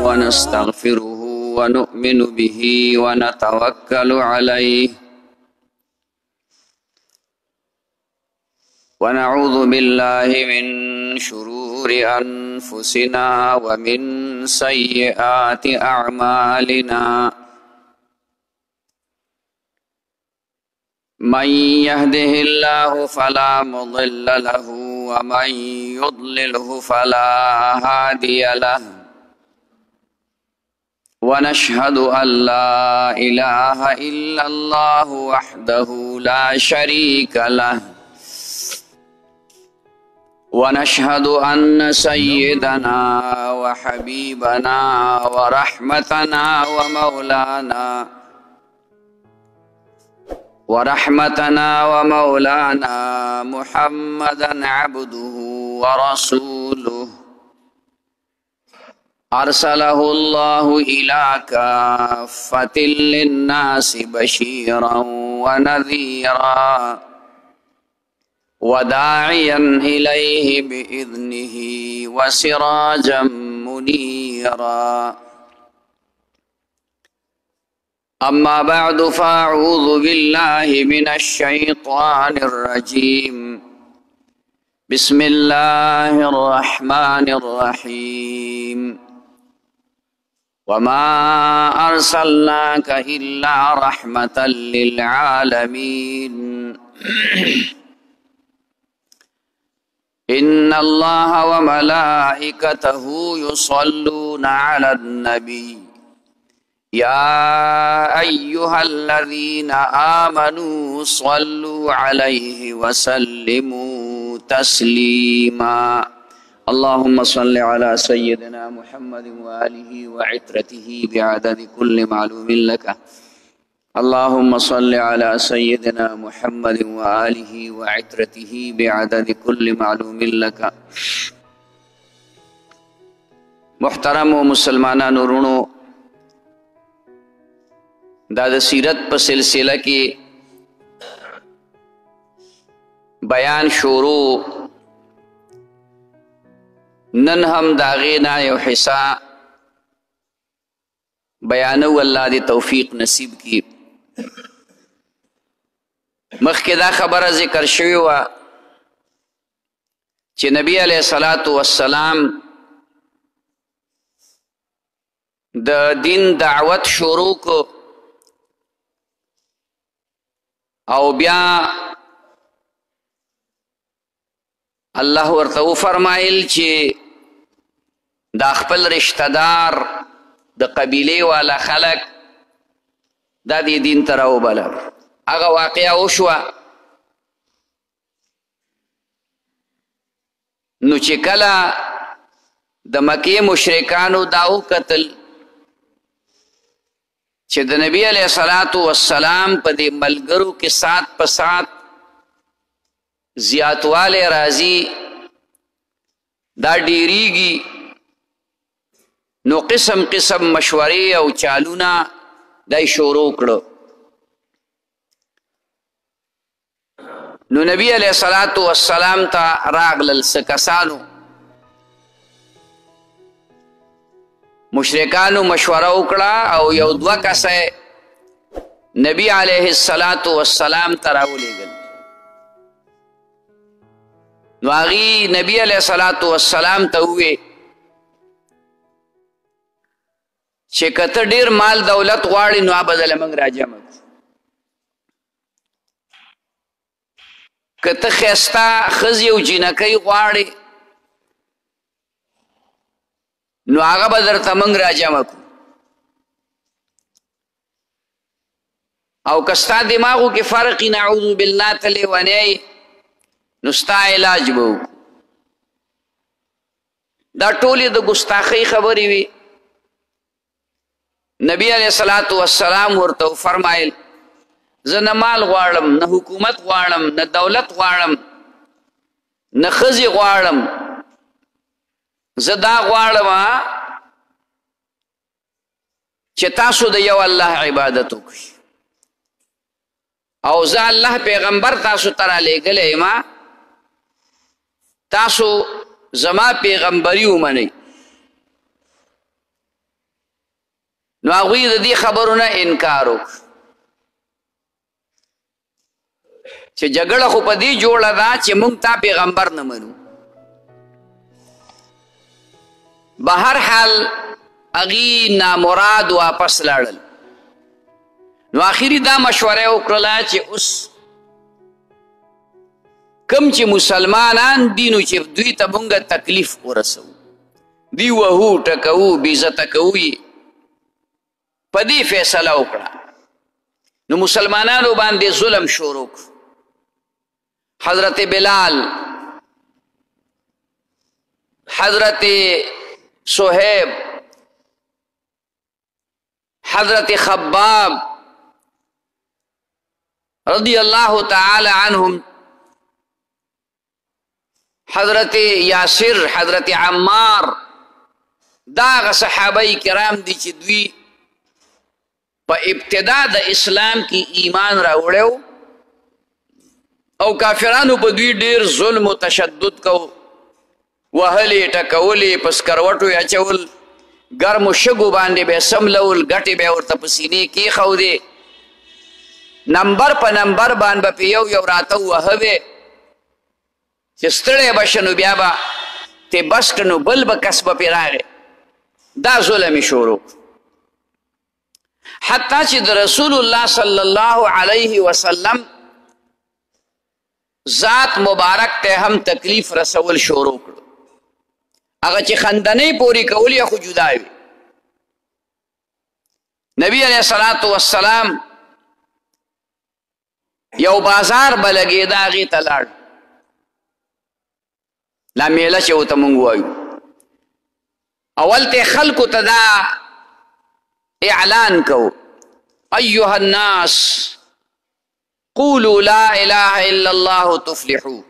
ونستغفره ونؤمن به ونتوكل عليه ونعوذ بالله من شرور أنفسنا ومن سيئات أعمالنا من يهده الله فلا مضل له ومن يضلله فلا هادي له ونشهد أن لا إله إلا الله وحده لا شريك له ونشهد أن سيدنا وحبيبنا ورحمتنا ومولانا محمدا عبده ورسوله أرسله الله إلى كافة للناس بشيرا ونذيرا وداعيا إليه بإذنه وسراجا منيرا أما بعد فأعوذ بالله من الشيطان الرجيم بسم الله الرحمن الرحيم وما أرسلناك إلا رحمة للعالمين إن الله وملائكته يصلون على النبي يا أيها الذين آمنوا صلوا عليه وسلموا تسليما اللهم صل على سيدنا محمد وآله وعترته بعدد كل معلوم لك اللهم صل على سيدنا محمد وآله وعترته بعدد كل معلوم لك محترم و مسلمانان ورونو دا د سیرت په سلسله کې بیان شروع نن هم داغې نه یو حصہ بیانو الله دې توفیق نصیب کړي مخکې دا خبره ذکر شوې وه چې نبی علیه الصلاة والسلام د دین دعوت شروع کو او بیا الله ورته وفرمایل چې دا خپل رشتہ دار د قبیلې والا خلک دا دې دین ته راوبله هغه واقعه وشوه نو چې کله د مکې مشرکانو دا وکتل چې د نبی علیه الصلاة والسلام په دې ملګرو کې سات په سات زیاتوالی راځي دا ډیریږي نو قسم قسم مشورې او چالونه دای شروع کړو نو نبی علیه الصلاة والسلام ته راغلل څه کسانو مشرکانو مشوره وکړه او یو دوه کسه نبی علیه الصلاة والسلام ته راولېږل نو هغې نبی علیه الصلاة والسلام ته ووې چې که ته ډېر مال دولت غواړې نو بدله موږ راجمع کړو که ته ښایسته ښځې او جینکۍ غواړې نو هغه به درته موږ راجمع کړو او که ستا دماغو کې فرقي نعوذ بالله ته لیونی نو ستا علاج به وکړو دا ټولې د ګستاخۍ خبرې وي نبی علیه الصلاة والسلام ورته وفرمایل زه نه مال غواړم نه حکومت غواړم نه دولت غواړم نه ښځې غواړم زه دا غواړم چې تاسو د یو الله عبادت وکړئ او زه الله پیغمبر تاسو ته رالیږلی ما تاسو زما پیغمبري ومنئ. نو هغوی د دې خبرو نه انکار وکړ چې جګړه خو په دې جوړه ده چې موږ تا پیغمبر نه منو. بهر حال هغوی نامراد واپس لاړل. نو آخري دا مشوره وکړله چې اوس کم چې مسلمانان دي نو چې دوی ته مونږ تکلیف ورسوو، دوی وهو ټکوو بېعزته کوو یې، په دې فیصله وکړه. نو مسلمانانو باندې ظلم شروع کړو. حضرت بلال، حضرت صہیب، حضرت خباب رضی اللہ تعالی عنہم، حضرت یاسر، حضرت عمار، دا هغه صحابه کرام دي چې دوی په ابتدا د اسلام کې ایمان راوړی او کافرانو په دوی ډیر ظلم و تشدد کو، وهلې ټکولې، په سکروټو یې اچول، ګرمو شګو باندې به یې سملول، ګټې به یې ورته په سینې کېښودې، نمبر په نمبر باندې به په یو راته وهوې چې ستړی به شه نو بیا به ته بس کړه نو بل به کس به پرې راغی. دا ظلم یې شروع حتی چې د رسول الله صلی الله علیه وسلم ذات مبارک ته هم تکلیف رسول شروع کړو. هغه چې خندنۍ پورې کول یا خو جدا وي. نبی علیه الصلاة والسلام یو بازار به لګېده، هغې ته لاړ، لا میله چې ورته مونږ وایو. اول ته خلکو ته دا اعلان کو، ایها الناس قولوا لا اله الا الله تفلحوا.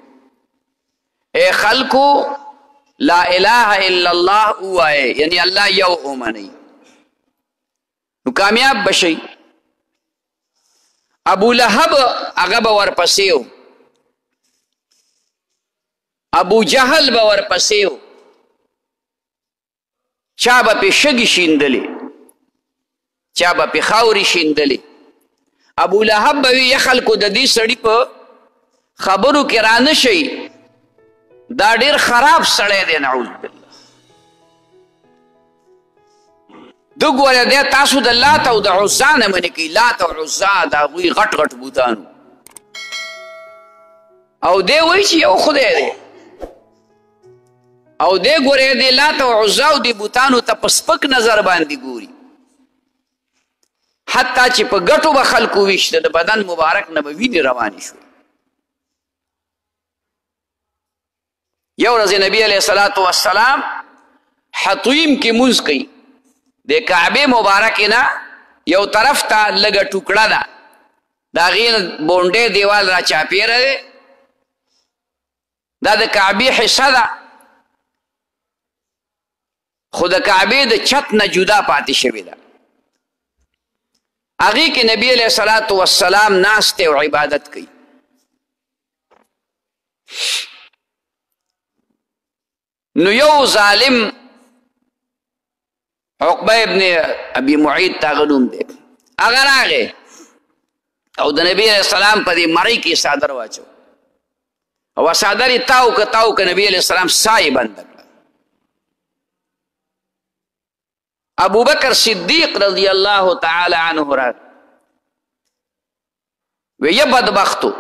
اے خلکو لا اله الا الله ووایئ، یعنی الله یو ومنئ نو کامیاب بشئ. ابو لهب هغه به ورپسې و، ابو جهل به ورپسې و، چا به پې شګې شیندلې، چا به پې خاورې شیندلې. ابو لهب به وي یا خلکو د دې سړي په خبرو کې رانه شئ، دا ډېر خراب سړی دی، نعوذ بالله. ده ګوره دی تاسو د لات او د عزا نه منې کوي. لات او عزا د هغوی غټ غټ بوتانو، او دی وایي چې یو خدای دی، او دی ګوره دی لات او عزا او د بوتانو ته په سپک نظر باندې ګوري، حتی چې په ګټو به خلکو ویشته، د بدن مبارک نه به وینې روانې شوې. یو ورځ نبی علیه الصلاة والسلام حطیم کې مونځ کوي، د کعبې مبارکې نه یو طرف ته لږه ټوکړه ده، د هغې نه بونډۍ دیوال را چاپېره دی، دا د کعبې حصه ده، خو د کعبې د چت نه جدا پاتې شوې ده. هغې کې نبی علیه الصلاة والسلام ناست دی او عبادت کوي. نو یو ظالم عقبه ابن ابي معيط ته هغه نوم دی، هغه راغی او د نبی علیه السلام په دې مرۍ کې څادر واچو، او څادر یې تاو که تاو که نبی علیه السلام ساه یې بنده کړه. ابو بکر صدیق رضی الله تعالی عنه راغی، وی یا بدبختو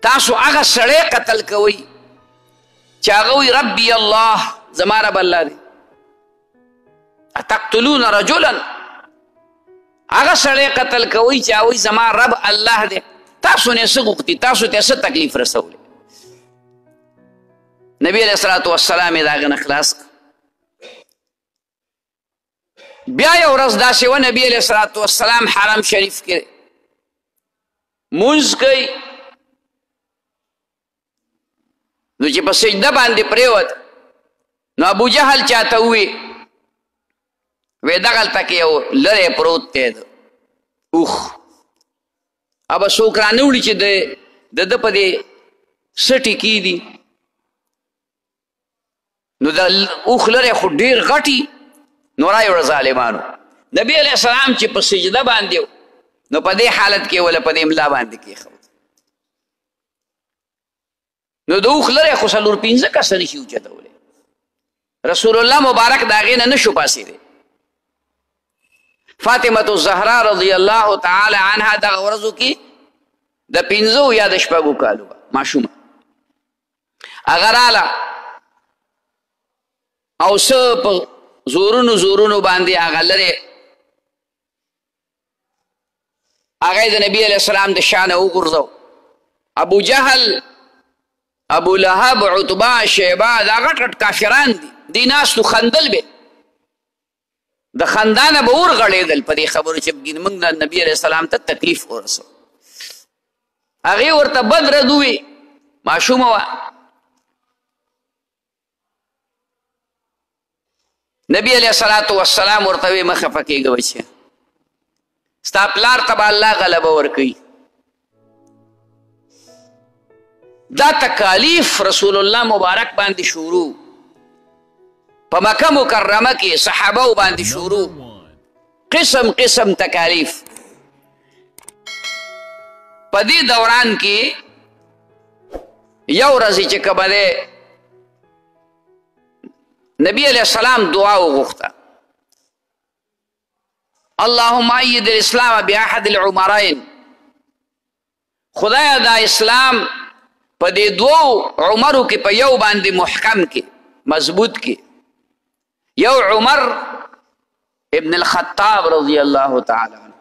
تاسو هغه سړی قتل کوئ چې هغه وی ربي الله، زما رب الله دی. اتقتلون رجلا، هغه سړی قتل کوئ چې هغه زما رب الله دی. تاسو نه څه غوښتي، تاسو ته څه تکلیف رسولی؟ نبی علیه الصلاة والسلام یې د هغه نه خلاص کړ. بیا یو ورځ داسې و، نبی علیه الصلاة والسلام حرم شریف کې مونځ کوي، نو چې په سجده باندې پرېوت، نو ابو جهل چاته ووی، وی دغلته کې یو لرې پروت دی، اوخ ابه څوک رانه وړي چې د ده په دې څه ټکي دي نو د اوخ لرې خو ډېر غټي نو رایوړه ظالمانو نبي علیه السلام چې په سجده باندې نو په دې حالت کې ولا په دې املا باندې کېښود نو د اوخ لرې خو 4-5 کسه نشي اوچتولی رسول الله مبارک د هغې نه نشو پاسېدی فاطمة الزهرا رضی الله تعالی عنها دغه ورځو کې د 5 یا د 6 کالو ماشومه هغه راله او څه په زورونو باندې هغه لرې هغه د نبی علیه السلام د شانه وغورځو ابو جهل ابو لهب عتبه شیبه دا غټ غټ کافران دي ناستو خندل به د خندانه به ورغړېدل په دې خبرو چې موږ د نبي علیه السلام ته تکلیف ورسو هغې ورته بد رد ووي ماشومه وه نبی علیه الصلاة والسلام ورته وی مه خفه کېږه بچیه ستا پلار ته به الله غلبه ورکوي دا تکالیف رسول الله مبارک باندې شروع په مکه مکرمه کې صحابه باندې شروع قسم قسم تکالیف په دې دوران کې یو ورځ چې کومه دی نبی علیہ السلام دعا وغوښته اللهم اید الاسلام باحد العمرین خدایا دا اسلام په دې 2 عمرو کې په یو باندې محکم کې مضبوط کې یو عمر ابن الخطاب رضی الله تعالی عنه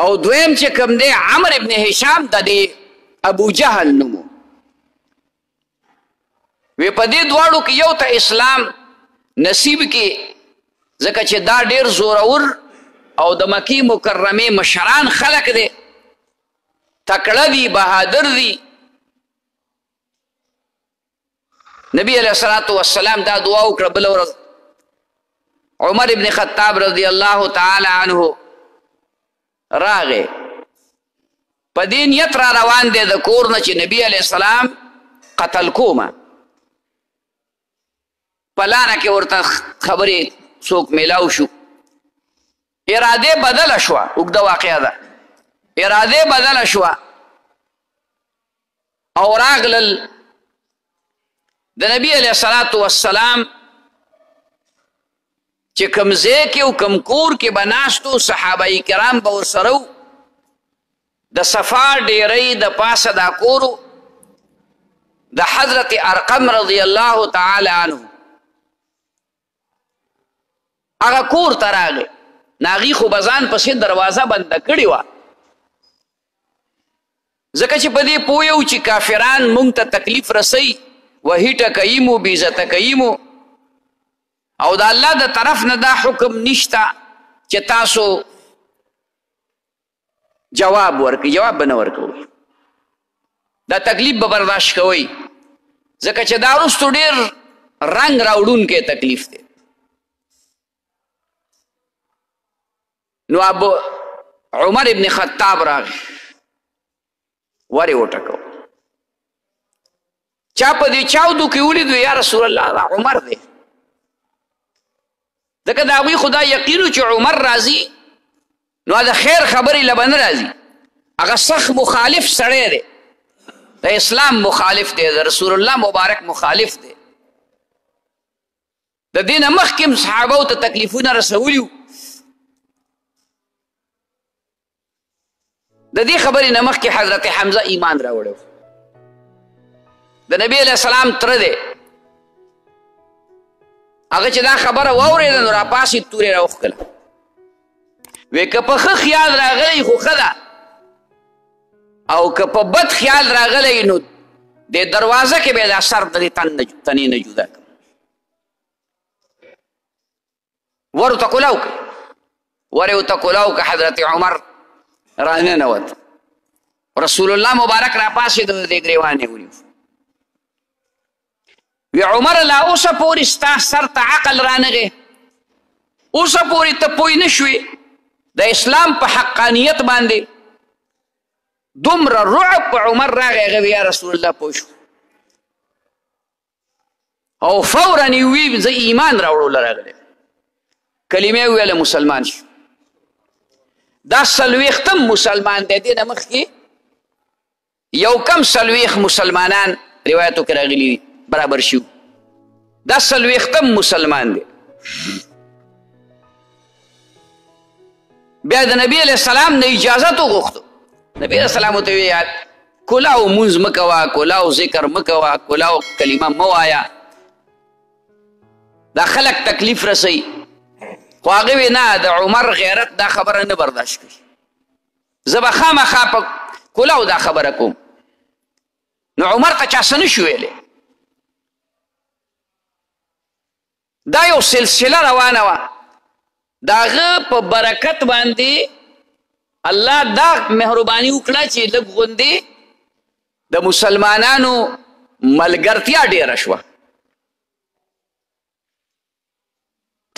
او دویم چې کوم دی عمر ابن هشام د دې ابو جهل نومو وی په دې دواړو کې یو ته اسلام نصیب کې ځکه چې دا ډېر زورور او د مکې مکرمې مشران خلک دی تکړه دي بهادر دي نبی علیه الصلاة والسلام دا دعا وکړه بله ورځ عمر ابن خطاب رضی الله تعالی عنه راغی په دې نیت را روان دی د کور نه چې نبی علیه السلام قتل کومه په لاره کې ورته خبرې څوک میلاو شو اراده بدله شوه اوږده واقعه ده اراده بدله شوه او راغلل د نبی علیه الصلاة والسلام چې کوم ځای کې او کوم کور کې به ناستو صحابه کرام به ورسره و د صفا ډیرۍ د پاسه دا کورو د حضرت ارقم رضی الله تعالی عنه هغه کور ته راغی ناغي خو به ځان پسې دروازه بنده کړې وه ځکه چې په دې پوه یو چې کافران موږ ته تکلیف رسوي وهیټه کوي مو بېعزته کوي مو او د الله د طرف نه دا حکم نشته چې تاسو جواب ورکړئ جواب به نه ورکوئ دا تکلیف به برداشت کوئ ځکه چې دا وروستو ډېر رنګ راوړونکی تکلیف دی نو ابو عمر ابن خطاب راغی ورې وټکو چا په دې چاودو کې ولیدو یا رسول الله دا عمر دی ځکه د هغوی خو دا یقین و چې عمر راځي نو د خیر خبرې له به نه راځي هغه سخت مخالف سړی دی د اسلام مخالف دی د رسول الله مبارک مخالف دی د دې نه مخکې صحابو ته تکلیفونه رسولي وو د دې خبرې نه مخکې حضرت حمزه ایمان راوړی و د نبی علیه السلام تره دی هغه چې دا خبره واورېده نو راپاسې تورې راوښکله وی که په ښه خیال راغلی خو ښه ده او که په بد خیال راغلی نو د دروازه کې به دا سر د دې تنې نه جدا کړم ور ورته کولاو کړه ور یې ورته کولاو کړه حضرت عمر راننوت رسول الله مبارک راپاسېد د دې ګریوان یې ونیو وی عمر لا اوسه پورې ستا سر ته عقل رانغې اوسه پورې ته پوه نه شوې د اسلام په حقانیت باندې دومره رعب په عمر راغی هغه یا رسول الله پوه شو او فورا یې وی زه ایمان راوړو راغلی کلمې ویله مسلمان شو دا 40 مسلمان دی دې نه مخکې یو کم 40 مسلمانان روایتو کې راغلي دي برابر شو دا 40 مسلمان دی بیا د نبی علیہ السلام نه اجازت وغوښتو نبی علیہ السلام ورته ویل کلاو مونځ مه کوه کلاو ذکر مه کوه کلاو کلمه مه وایه دا خلک تکلیف رسوي خو هغه وی نه د عمر غیرت دا خبره نه برداشت کوي زه به خامخا په کلاو دا خبره کوم نو عمر ته چا څه نشو ویلی دا یو سلسله روانه وه د هغه په برکت باندې الله دا مهرباني وکړه چې لږ غوندې د مسلمانانو ملګرتیا ډېره شوه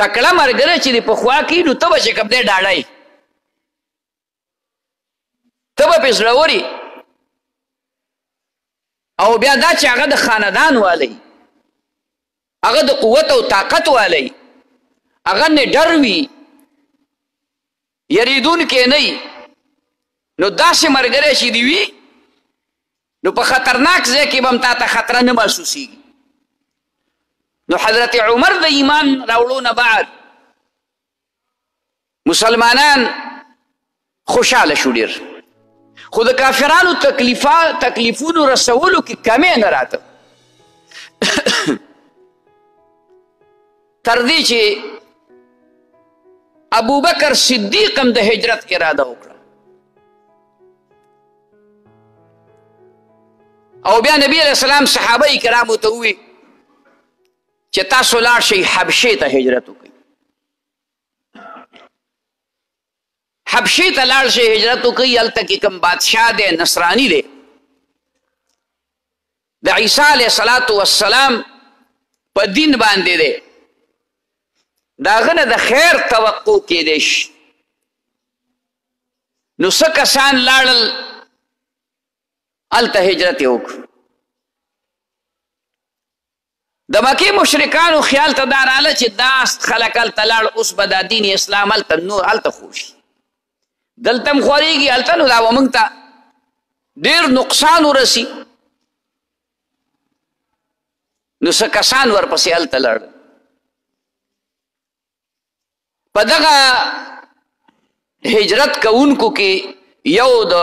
تکړه ملګری چې د پخوا کي نو ته به چې کوم دی ډاډی ته به پرې زړوري او بیا دا چې هغه د خاندان والی هغه د قوت او طاقت والی هغه نه ډر وي یریدونکی نه نو داسې ملګری چې دي وي نو په خطرناک ځای کې به هم تا ته خطره نه محسوسېږي نو حضرت عمر د ایمان راوړو نه بعد مسلمانان خوشحاله شو ډېر خو د کافرانو تکلیفونو رسولو کې کمې نه راته تر دې چې ابوبکر صدیق هم د هجرت اراده وکړه او بیا نبی علیہ السلام صحابه کرامو ته ووی چې تاسو لاړ شئ حبشې ته هجرت وکړئ حبشې ته لاړ شئ هجرت وکړئ هلته کې کوم بادشاه دی نصراني دی د عیسی علیه الصلاة والسلام په دین باندې دی د هغه نه د خیر توقع کیدی شي نو څه کسان لاړل هلته هجرت یې وکړو د مکې مشرکانو خیال ته دا راغله چې دا خلک هلته لاړ اوس به دا دین اسلام هلته نور هلته خو شي دلته هم خورېږي هلته نو دا به موږ ته ډېر نقصان ورسي نو څه کسان ورپسې هلته لاړل په دغه هجرت کوونکو کې یو د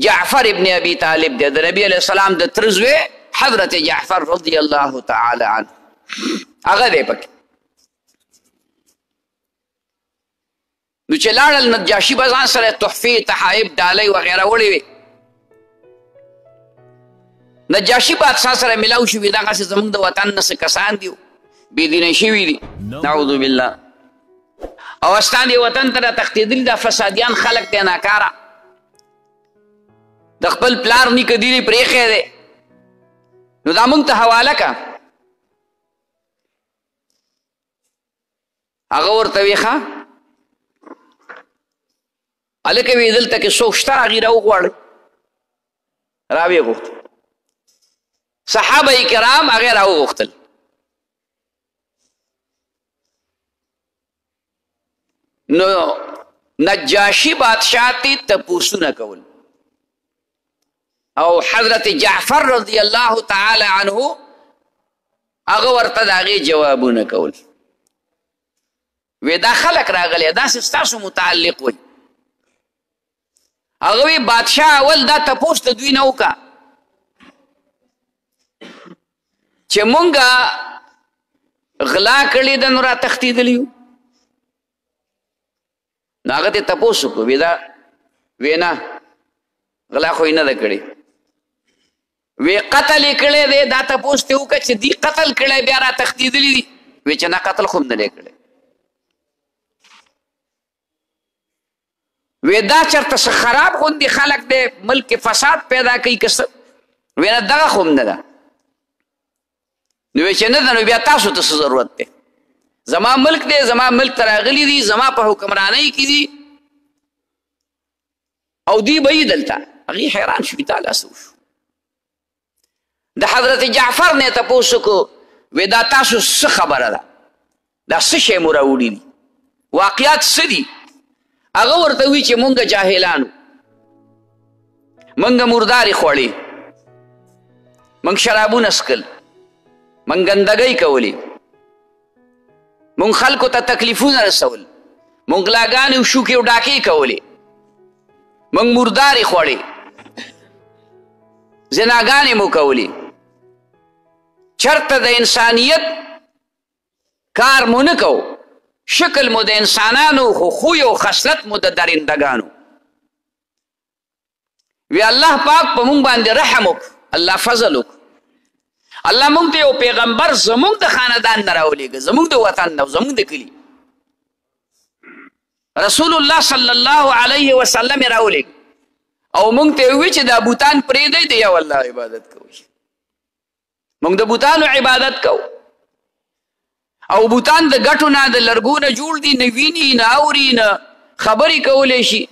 جعفر ابن ابي طالب دی د نبی علیہ السلام د تره زوی حضرت جعفر رضی الله تعالی عنه هغه دی پکې نو چې لاړل نجاشي به ځان سره تحفې تحایف ډالۍ وغیره وړې وې نجاشي بادشاه سره ملاو شوي دغسې زموږ د وطن نه څه کسان دي بېدینه شوي دي نعوذ بالله او ستا دې وطن ته راتښتېدلي دا فسادیان خلک دی ناکاره د خپل پلار نیکه دینې پرېښی دی نو دا موږ ته حواله که هغه ورته وی ښه هلکه وی دلته کې څوک شته هغې راوغواړئ راویې غوښتل صحابه کرام هغې راوغوښتل نو نجاشي بادشاه ته تپوسونه کول او حضرت جعفر رضی الله تعالی عنه هغه ورته د هغې جوابونه کول وی دا خلک راغلی داسې ستاسو متعلق وی هغه وی بادشاه اول دا تپوس د دوی نه وکړه چې مونږه غلا کړې ده نو راتښتېدلي یو نو هغه ته تپوس وکړو وی دا وی نه غلا خو یې نه ده کړې وی قتل یې کړی دی دا تپوس ته وکړه چې دی قتل کړی بیا راتښتېدلي دي وی چې نه قتل خو هم نه دی کړی وی دا چېرته څه خراب غوندې خلک دی ملک فساد پیدا کوي که څه وی نه دغه خو هم نه ده نو وی چې نه ده نو بیا تاسو ته څه ضرورت دی زما ملک دی، زما ملک ته راغلي دي، زما په حکمرانۍ کې دي او دوی به یې دلته. هغې حیران شو دا لا څه وشو. د حضرت جعفر نه یې تپوس وکړو وی دا تاسو څه خبره ده، دا څه شی مو راوړي دي، واقعات څه دي؟ هغه ورته وی چې مونږ جاهلانو، مونږ مردارې خوړې، مونږ شرابونه څښل، مونږ ګندګۍ کولې، مونږ خلکو ته تکلیفونه رسول، مونږ غلاګانې او شوکې او ډاکې کولې، مونږ مردارې خوړې، زناګانې مو کولې، چرته د انسانیت کار مو نه کو، شکل مو د انسانانو خو خوی او خصلت مو د درندګانو. وی الله پاک په مونږ باندې رحم وکړو، الله فضل وکړو، الله مونږ ته یو پیغمبر زمونږ د خاندان نه راولېږه، زمونږ د وطن نه، زمونږ د کلي رسول الله صلی الله علیه وسلم یې راولېږه او مونږ ته یې ووایي چې دا بوتان پرېږدئ د یو الله عبادت کوئ. مونږ د بوتانو عبادت کوو او بوتان د ګټو نه د لرګو نه جوړ دي، نه ویني نه اوري نه خبرې کولی شي،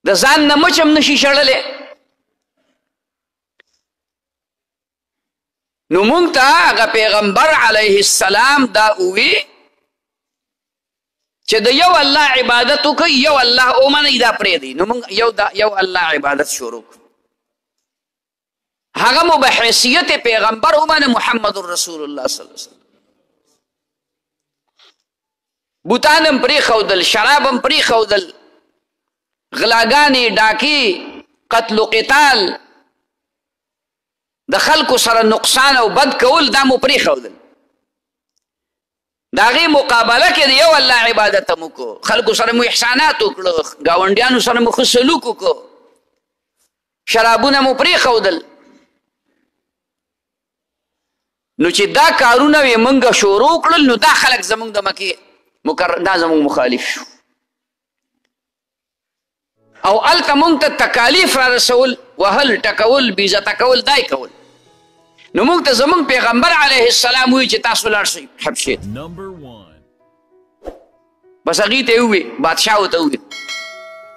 د ځان نه مچ هم نشي شړلی. نو مونږ ته هغه پیغمبر علیه السلام دا ووي چې د یو الله عبادت وکړئ، یو الله ومنئ، دا پرېږدئ. نو مونږ یو الله عبادت شروع کړو. هغه مو به حیثیت پیغمبر ومنه محمد رسول الله صلی الله علیه وسلم. بوتان هم پرېښودل، شراب هم پرېښودل، غلاګانې، ډاکې، قتل و قتال، د خلکو سره نقصان او بد کول، دا مو پرېښودل. د هغې مقابله کې د یو الله عبادت هم وکړو، خلکو سره مو احسانات وکړو، ګاونډیانو سره مو ښه سلوک وکړو، شرابونه مو پرېښودل. نو چې دا کارونه یې موږ شروع کړل، نو دا خلک زموږ د مکې دا زموږ مخالف شو او هلته موږ ته تکالیف را رسول، وهل، ټکول، بېعزته کول، دا یې کول. نو موږ ته زموږ پیغمبر علیه السلام وایي چې تاسو لاړ شئ حبشې ته. بس هغې ته یې ووایي، بادشاه ورته ووایي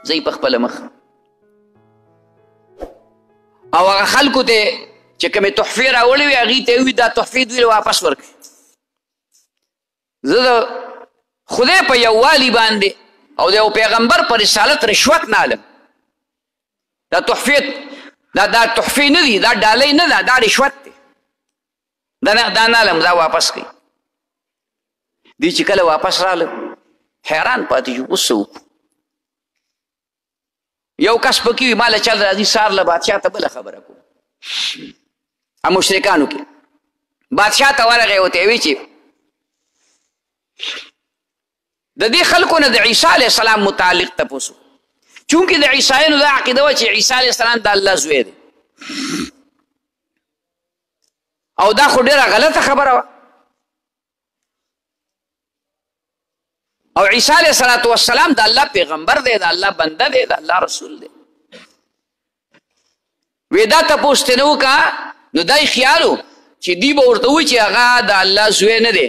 ځئ په خپله مخ او هغه خلکو ته چې کومې تحفې راوړې وي هغې ته یې ووایي دا تحفې دوی له واپس ورکړي. زه د خدای په یووالي باندې او د یو پیغمبر په رسالت رشوت نه علم. دا تحفې نه دي، دا ډالۍ نه ده، دا رشوت دی، دا نه علم، دا واپس کړي. دوی چې کله واپس راغله حیران پاتې شو، اوس څه وکړو؟ یو کس پکې وي ما له چل راځي سهار له بادشاه ته بله خبره کوو. مشرکانو کې بادشاه ته ورغی، ورته یې وایي چې د دې خلکو نه د عیسی علیه السلام متعلق تپوس وکړو، چونکې د عیسایانو دا عقیده وه چې عیسی علیه السلام د الله زوی دی او دا خو ډېره غلطه خبره وه. او عیسی علیه السلام د الله پیغمبر دی، د الله بنده دی، د الله رسول دی. وی دا تپوس ترې نه وکړه، نو دا یې خیال و چې دوی به ورته ووایي چې هغه د الله زوی نه دی.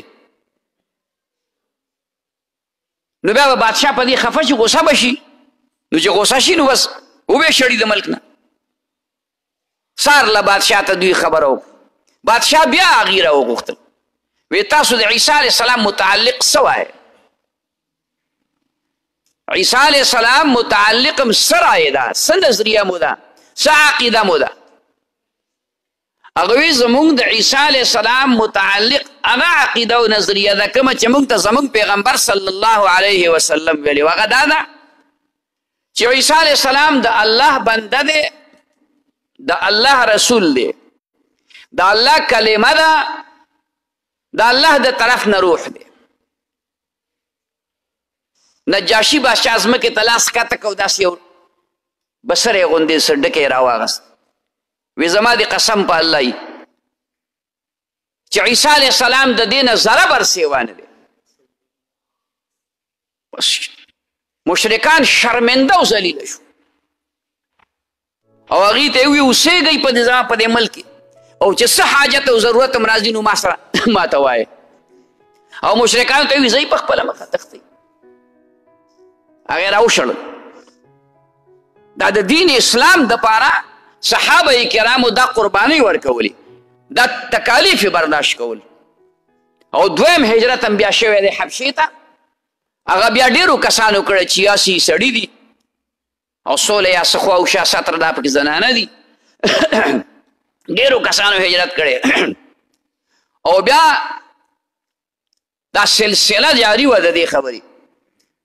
نو بیا به بادشاه په دې خفه شي، غوسه به شي. نو چې غوسه شي نو بس وبې شړي د ملک نه. سهار له بادشاه ته دوی خبره وکړه. بادشاه بیا هغې راوغوښتل، وی تاسو د عیسی علیه السلام متعلق څه وایې؟ عیسی علیه السلام متعلق هم څه رایې ده، څه نظریه مو ده، څه عقیده مو ده؟ هغه وی زمونږ د عیسی علیه السلام متعلق هغه عقیده او نظریه ده کومه چې موږ ته زمونږ پیغمبر صلی الله علیه وسلم ویلي و. هغه دا ده چې عیسی علیه السلام د الله بنده دی، د الله رسول دی، د الله کلمه ده، د الله د طرف نه روح دی. نجاشي بادشاه ځمکې ته لاس ښکته کو، داسې یو بسری غوندې څه ډکی یې راواغست. وی زما د قسم په الله یي چې عیسی علیه السلام د دې نه ذره بر سیوا نه دی. مشرکان شرمنده او ذلیله شو او هغې ته یې ووایي اوسېږئ په دې ملک کې او چې څه حاجت او ضرورت هم راځي نو ما سره ما ته وایې. او مشرکانو ته وی ځئ په خپله مخه تښتئ هغې راوشړل دا د دین اسلام دپاره صحابه کرامو دا قربانۍ ورکولې دا تکالیف یې برداشت کول او دویم هجرت هم بیا شوی دی حبشې ته هغه بیا ډېرو کسانو کړی چې یاسي سړي دي او سوله یا څه خوا او شا ستره دا پکې زنانه دي ډېرو کسانو هجرت کړی او بیا دا سلسله جاري وه د دې خبرې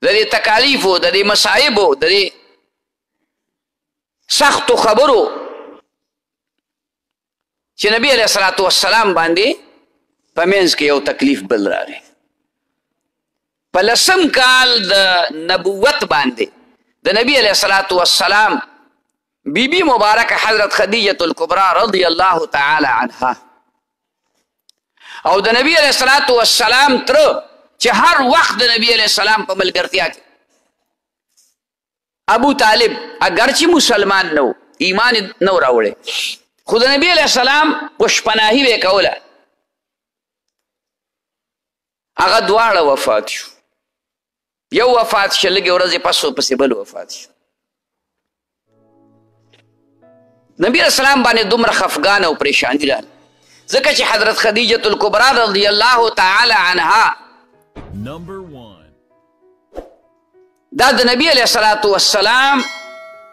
د دې تکالیفو د دې مصایبو د دې سختو خبرو چې نبی علیه الصلاة والسلام باندې په منځ کې یو تکلیف بل راغی په لسم کال د نبوت باندې د نبی علیه الصلاة والسلام بیبي مبارکه حضرت خدیجة الکبرى رضی الله تعالی عنها او د نبی علیه الصلاة والسلام تره چې هر وخت د نبی علیه السلام په ملګرتیا کې ابو طالب اگرچې مسلمان نو ایمان نو راوړی خو د نبی علیه السلام پشپناهي به یې کوله هغه دواړه وفات شو یو وفات شو لږې ورځې پسې بل وفات شو نبی علیه السلام باندې دومره خفګان او پریشاني راغله ځکه چې حضرت خدیجة الکبرى رضی الله تعالی عنها دا د نبی علیه الصلاة والسلام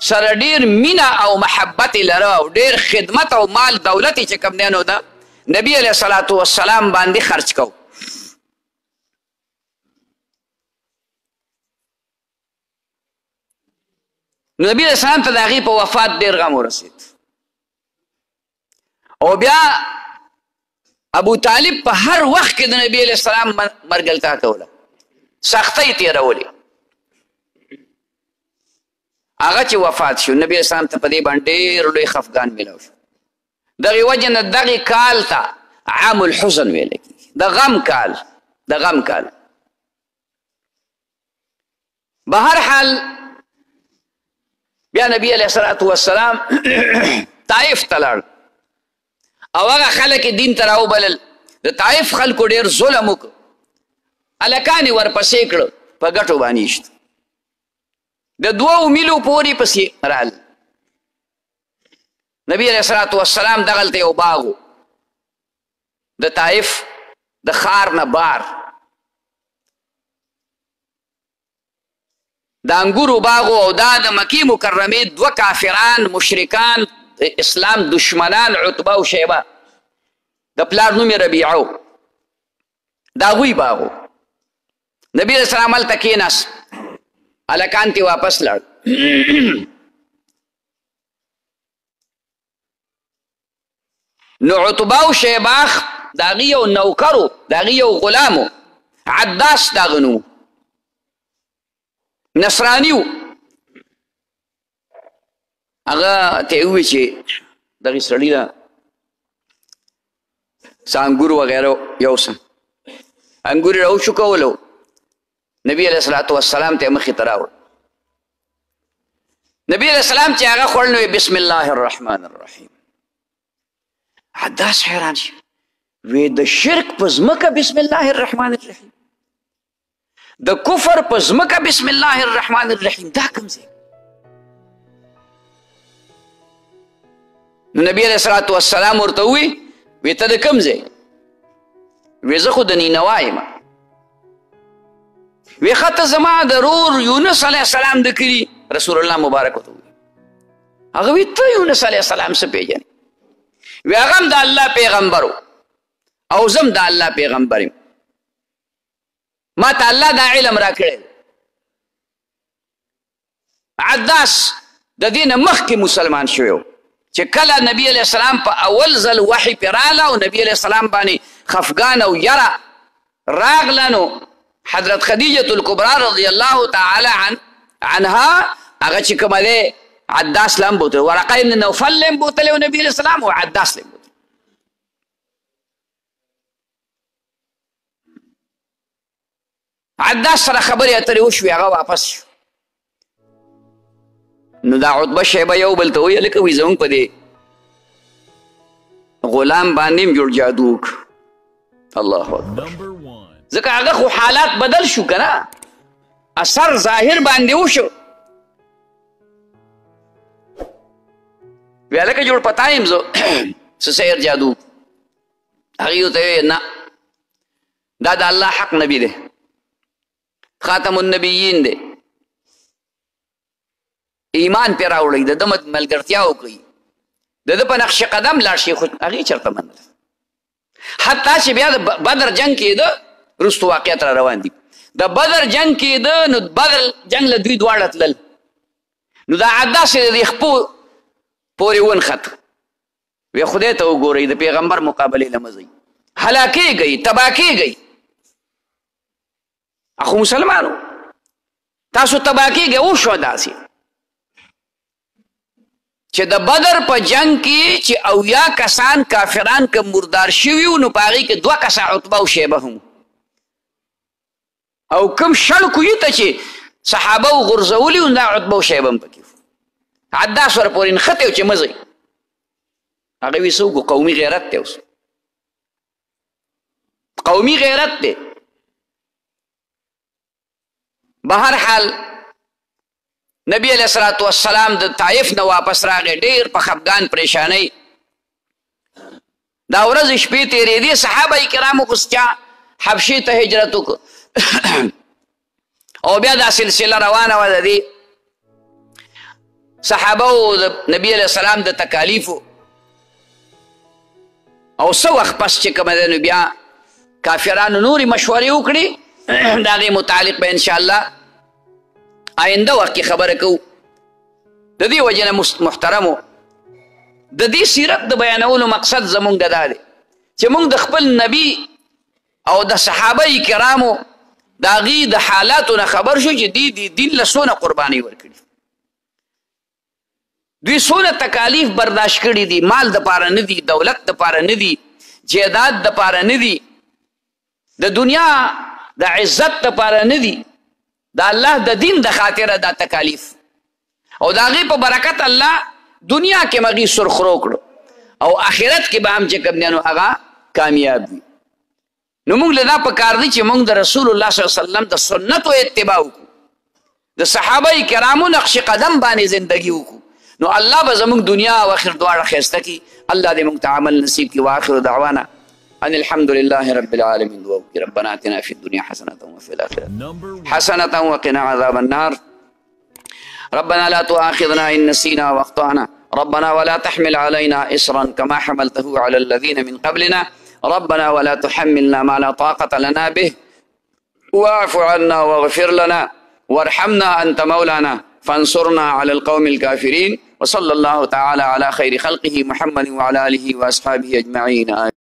سره ډېر مینه او محبت یې لره او ډېر خدمت او مال دولت یې چې کوم دی نو ده نبی علیه الصلاة والسلام باندې خرچ کو نو نبی علیه السلام ته د هغې په وفات ډېر غم ورسېد او بیا ابو طالب په هر وخت کې د نبی علیه السلام مرګلتا کوله سختۍ تېرولې هغه چې وفات شو نبی اسلام ته په دې باندې ډېر لوی خفګان میلاو شو دغې وجې نه دغې کال ته عام الحزن ویلی کېږي د غم کال د غم کال به هر حال بیا نبی علیه الصلاة والسلام طائف ته لاړ او هغه خلک یې دین ته راوبلل د طائف خلکو ډېر ظلم وکړ هلکان یې ورپسې کړه په ګټو باندې ایشت د 2 میلو پورې پسې رال نبی علیه الصلاة والسلام دغلته یو باغ و د طائف د ښار نه بار د انګورو باغ او دا د مکې مکرمې 2 کافران مشرکان اسلام دشمنان عتبه او شیبه د پلار نوم یې ربیعه و د هغوی باغ و نبی علیه السلام هلته کېناست هلکان ته واپس لاړ نو عتبه او شیبه د هغې یو نوکر و د هغې یو غلام و عداس د هغه نوم نصراني و هغه ته یې وویل چې دغې سړي له څه انګور وغیره یو څه انګور یې راوشکولو نبی علیه الصلاة والسلام ته یې مخې ته راوړ نبی علیه السلام چې هغه خوړل نو بسم الله الرحمن الرحیم عداس حیران شي وی د شرک په ځمکه بسم الله الرحمن الرحیم د کفر په ځمکه بسم الله الرحمن الرحیم دا کوم ځای نو نبی علیه الصلاة والسلام ورته وی ته د کوم ځای وی زه خو د نینوا یم وی ښه ته زما د رور یونس علیه السلام د کلي رسول الله مبارک ورته وی هغه وی ته یونس علیه السلام څه پېژنې وی هغه هم د الله پیغمبر و او زه هم د الله پیغمبر یم ما ته الله دا علم را کړی عداس د دې نه مخکې مسلمان شوی و چې کله نبی علیه السلام په اول ځل وحی پرې راغله او نبی علیه السلام باندې خفګان او یره راغله نو حضرت خدیجة الکبرى رضی الله تعالی عنها هغه چې کومه دی عداس له هم بوتلی ورقه ابن نوفل له هم بوتلی و نبي علیه السلام او عداس له هم بوتلی عداس سره خبرې اترې وشوې هغه واپس شو نو دا عتبه شیبه یو بل ته ویل که وایي زموږ په دې غلام باندې هم جوړ جادو وکړو الله اکبر ځکه هغه خو حالات بدل شو که نه، اثر ظاهر باندې وشو. وی هلکه جوړ پتا یم زه څه سحر جادو. هغې ورته ویې نه، دا د الله حق نبی دی، خاتم النبیین دی، ایمان پې راوړئ، د ده ملګرتیا وکړئ، د ده په نقش قدم لاړ شي. خو هغې چېرته منله. حتی چې بیا د بدر جنګ کېده، وروستو واقعیت را روان دي، د بدر جنګ کېده، نو بدر جنګ له دوی دواړه تلل، نو دا عداس یې د خپو پورې ونښت. وی خدای ته وګورئ، د پیغمبر مقابلې له مه ځئ، هلاکېږئ، تباه کېږئ. اخو مسلمانو تاسو تباه کېږئ. وشوه داسې چې د بدر په جنګ کې چې 80 کسان کافران که مردار شوي وو، نو په هغې کې 2 کسه عتبه او شیبه هم، او کوم شل کویي ته چې صحابه و غورځولي وو، دا عتبه او شیبه هم پکې وو. عداس ور پورې نښتی و چې مه ځئ. هغه وی څه وکړو؟ قومي غیرت دی. اوس قومي غیرت دی. بهر حال نبی علیہ الصلوۃ والسلام د طائف نه واپس راغی، ډېر په خفګان پریشانۍ. دا ورځ شپې تېرېدې، صحابه کرامو خو چا حبشې ته هجرت وکړو او بیا دا سلسله روانه وه د دې صحابه د نبی علیہ السلام د تکالیفو. او څه وخت پس چې کومه ده، نو بیا کافرانو نورې مشورې وکړي، د هغې متعلق به انشاءالله آینده وخت کې خبره کوو. د دې وجې نه محترمو، د دې سیرت د بیانولو مقصد زمونږ دا دی چې مونږ د خپل نبی او د صحابه کرامو د هغې د حالاتو نه خبر شو چې دوی دین له څونه قربانۍ ورکړي، دوی څونه تکالیف برداشت کړي دي. مال دپاره نه دي، دولت دپاره نه دي، جیداد دپاره نه دي، د دنیا د عزت دپاره نه دي، د الله د دین د خاطره دا تکالیف. او د هغې په برکت الله دنیا کې مغې سرخرو کړو، او آخرت کې به هم چې کوم دی نو هغه کامیاب وي. نو موږ له دا پکار دی چې موږ د رسول الله صلی الله علیه وسلم د سنتو اتباع وکړو، د صحابه کرامو نقش قدم باندې زندگی وکړو، نو الله به زموږ دنیا او آخر دواړه ښایسته کړي. الله دې موږ ته عمل نصیب کړي. واخر دعوانا ان الحمد لله رب العالمين. ربنا اتنا في الدنيا حسنة وفي الآخرة حسنة وقنا عذاب النار. ربنا لا تؤاخذنا إن نسينا واخطأنا. ربنا ولا تحمل علينا إصرا كما حملته على الذين من قبلنا. ربنا ولا تحملنا ما لا طاقة لنا به. واعف عنا واغفر لنا وارحمنا أنت مولانا فانصرنا على القوم الكافرين. وصلى الله تعالى على خير خلقه محمد وعلى آله وأصحابه أجمعين.